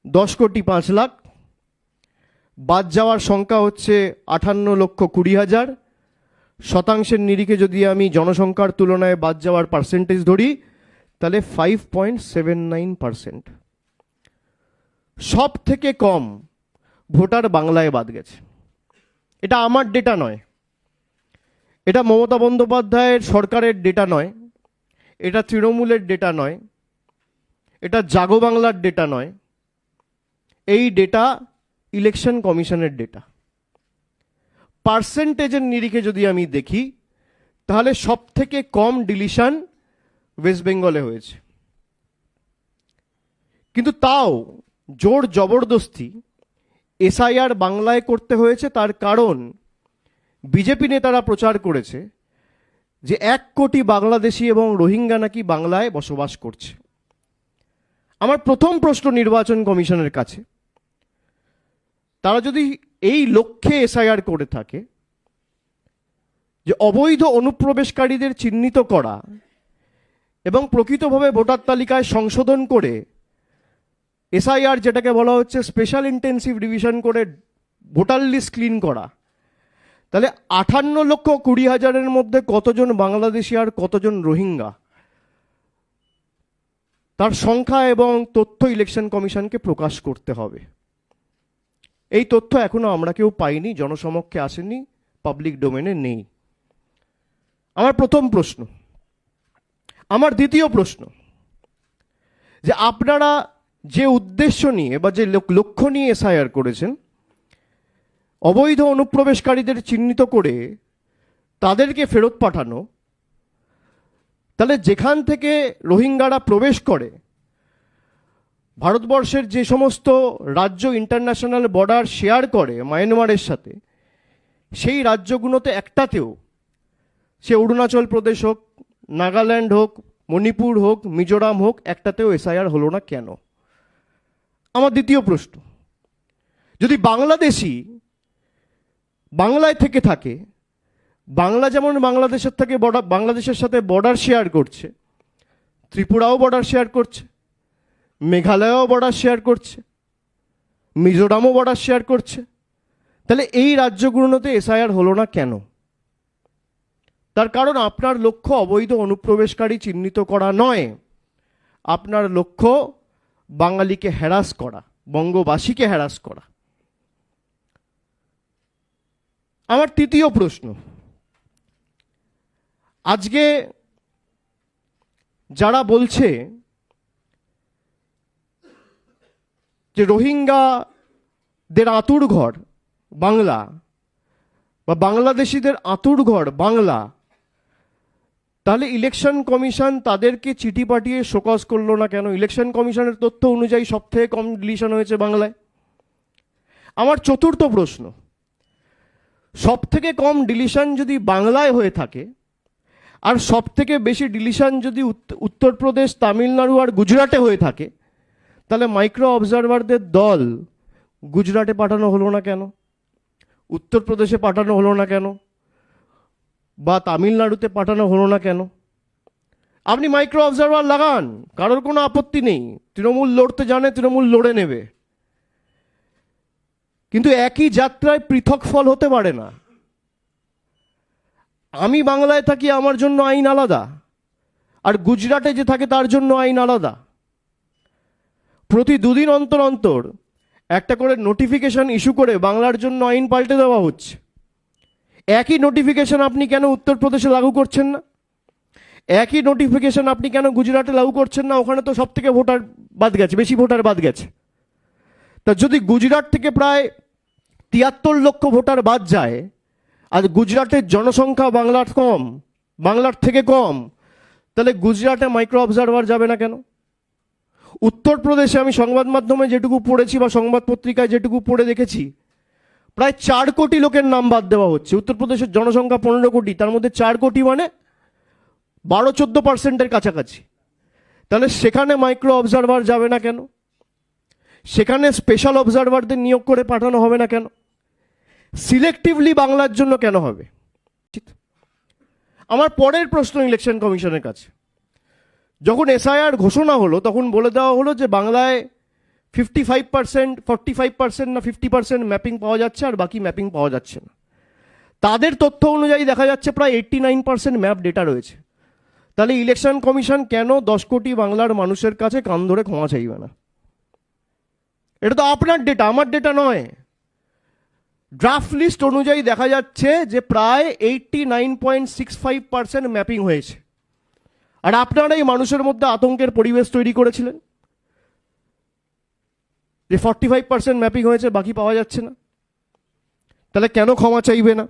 10,05,00,000, বাদ যাওয়ার সংখ্যা হচ্ছে 58,20,000। শতাংশের নিরিখে যদি আমি জনসংখ্যার তুলনায় বাদ যাওয়ার পার্সেন্টেজ ধরি তাহলে 5.79%। সব থেকে কম ভোটার বাংলায় বাদ গেছে। এটা আমার ডেটা নয়, এটা মমতা বন্দ্যোপাধ্যায়ের সরকারের ডেটা নয়, এটা তৃণমূলের ডেটা নয়, এটা জাগো বাংলার ডেটা নয়, এই ডেটা ইলেকশন কমিশনের ডেটা। পার্সেন্টেজের নিরিখে যদি আমি দেখি তাহলে সব থেকে কম ডিলিশন ওয়েস্ট বেঙ্গলে হয়েছে। কিন্তু তাও জোর জবরদস্তি এসআইআর বাংলায় করতে হয়েছে, তার কারণ বিজেপি নেতারা প্রচার করেছে যে 1 কোটি বাংলাদেশি এবং রোহিঙ্গা নাকি বাংলায় বসবাস করছে। আমার প্রথম প্রশ্ন নির্বাচন কমিশনের কাছে, তারা যদি এই লক্ষ্যে এসআইআর করে থাকে যে অবৈধ অনুপ্রবেশকারীদের চিহ্নিত করা এবং প্রকৃতভাবে ভোটার তালিকায় সংশোধন করে এসআইআর, যেটাকে বলা হচ্ছে স্পেশাল ইন্টেন্সিভ রিভিশন করে ভোটার লিস্ট ক্লিন করা, তাহলে 58,20,000-এর মধ্যে কতজন বাংলাদেশি আর কতজন রোহিঙ্গা তার সংখ্যা এবং তথ্য ইলেকশন কমিশনকে প্রকাশ করতে হবে। এই তথ্য এখনো আমরা কেউ পাইনি, জনসমক্ষে আসেনি, পাবলিক ডোমেনে নেই। আমার প্রথম প্রশ্ন। আমার দ্বিতীয় প্রশ্ন, যে আপনারা যে উদ্দেশ্য নিয়ে বা যে লক্ষ্য নিয়ে এসআইআর করেছেন, অবৈধ অনুপ্রবেশকারীদের চিহ্নিত করে তাদেরকে ফেরত পাঠানো, তাহলে যেখান থেকে রোহিঙ্গারা প্রবেশ করে ভারতবর্ষের যে সমস্ত রাজ্য ইন্টারন্যাশনাল বর্ডার শেয়ার করে মায়ানমারের সাথে, সেই রাজ্যগুলোতে একটাতেও, সে অরুণাচল প্রদেশ হোক, নাগাল্যান্ড হোক, মণিপুর হোক, মিজোরাম হোক, একটাতেও এসআইআর হলো না কেন? আমার দ্বিতীয় প্রশ্ন, যদি বাংলাদেশি বাংলায় থেকে থাকে, বাংলা যেমন বাংলাদেশের সাথে বর্ডার শেয়ার করছে, ত্রিপুরাও বর্ডার শেয়ার করছে, মেঘালয়ও বর্ডার শেয়ার করছে, মিজোরামও বর্ডার শেয়ার করছে, তাহলে এই রাজ্যগুলোতে এসআইআর হলো না কেন? তার কারণ আপনার লক্ষ্য অবৈধ অনুপ্রবেশকারী চিহ্নিত করা নয়, আপনার লক্ষ্য বাঙালিকে হ্যারাস করা, বঙ্গবাসীকে হ্যারাস করা। আমার তৃতীয় প্রশ্ন, আজকে যারা বলছে যে রোহিঙ্গাদের আঁতুড় ঘর বাংলা বা বাংলাদেশিদের আঁতুড় ঘর বাংলা, তাহলে ইলেকশন কমিশন তাদেরকে চিঠি পাঠিয়ে শোকজ করলো না কেন? ইলেকশন কমিশনের তথ্য অনুযায়ী সব থেকে কম ডিলিশন হয়েছে বাংলায়। আমার চতুর্থ প্রশ্ন, সব থেকে কম ডিলিশন যদি বাংলায় হয়ে থাকে আর সব থেকে বেশি ডিলিশন যদি উত্তরপ্রদেশ, তামিলনাড়ু আর গুজরাটে হয়ে থাকে, তাহলে মাইক্রো অবজারভারদের দল গুজরাটে পাঠানো হলো না কেন? উত্তরপ্রদেশে পাঠানো হলো না কেন? বা তামিলনাড়ুতে পাঠানো হলো না কেন? আপনি মাইক্রো অবজারভার লাগান, কারোর কোনো আপত্তি নেই। তৃণমূল লড়তে জানে, তৃণমূল লড়ে নেবে, কিন্তু একই যাত্রায় পৃথক ফল হতে পারে না। আমি বাংলায় থাকি, আমার জন্য আইন আলাদা, আর গুজরাটে যে থাকে তার জন্য আইন আলাদা। প্রতি 2 দিন অন্তর অন্তর একটা করে নোটিফিকেশন ইস্যু করে বাংলার জন্য আইন পাল্টে দেওয়া হচ্ছে। একই নোটিফিকেশন আপনি কেন উত্তরপ্রদেশে লাগু করছেন না? একই নোটিফিকেশন আপনি কেন গুজরাটে লাগু করছেন না? ওখানে তো সব থেকে ভোটার বাদ গেছে, বেশি ভোটার বাদ গেছে। তা যদি গুজরাট থেকে প্রায় 73 লক্ষ ভোটার বাদ যায়, আর গুজরাটের জনসংখ্যা বাংলার থেকে কম, তাহলে গুজরাটে মাইক্রো অবজারভার যাবে না কেন? উত্তরপ্রদেশে আমি সংবাদ মাধ্যমে যেটুকু পড়েছি বা সংবাদ পত্রিকায় যেটুকু পড়ে দেখেছি, প্রায় 4 কোটি লোকের নাম বাদ দেওয়া হচ্ছে। উত্তরপ্রদেশের জনসংখ্যা 15 কোটি, তার মধ্যে 4 কোটি মানে 12-14% কাছাকাছি। তাহলে সেখানে মাইক্রো অবজারভার যাবে না কেন? সেখানে স্পেশাল অবজারভারদের নিয়োগ করে পাঠানো হবে না কেন? সিলেক্টিভলি বাংলার জন্য কেন হবে? আমার পরের প্রশ্ন ইলেকশন কমিশনের কাছে, যখন এসআইআর ঘোষণা হলো তখন বলে দেওয়া হলো যে বাংলায় 55%, 45% না 50% ম্যাপিং পাওয়া যাচ্ছে, আর বাকি ম্যাপিং পাওয়া যাচ্ছে না। তাদের তথ্য অনুযায়ী দেখা যাচ্ছে প্রায় 89% ম্যাপ ডেটা রয়েছে। তাহলে ইলেকশন কমিশন কেন 10 কোটি বাংলার মানুষের কাছে কান ধরে ক্ষমা চাইবে না? এটা তো আপনার ডেটা, আমার ডেটা নয়। ড্রাফট লিস্ট অনুযায়ী দেখা যাচ্ছে যে প্রায় 89.65% ম্যাপিং হয়েছে, আর আপনারা এই মানুষের মধ্যে আতঙ্কের পরিবেশ তৈরি করেছিলেন যে 45% ম্যাপিং হয়েছে, বাকি পাওয়া যাচ্ছে না। তাহলে কেন ক্ষমা চাইবে না?